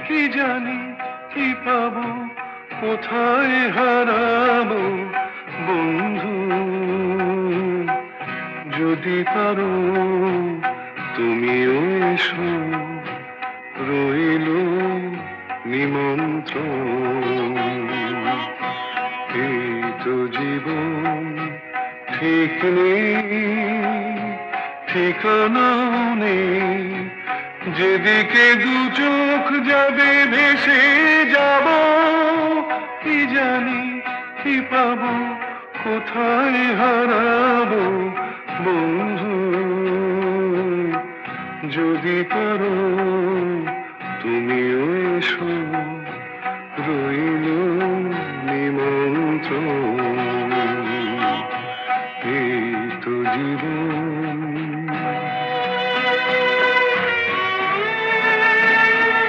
কি জানি কি পাবো, কোথায় হারাবো বন্ধু। যদি পারো তুমিও এসো, রইল নিমন্ত্রণ। এই তো জীবন, ঠিক নেই ঠিকানাও নেই, যেদিকে দু চোখ যাবে ভেসে যাব। কি জানি কি পাবো, কোথায় হারাবো বন্ধু। যদি পারো তুমিও এসো।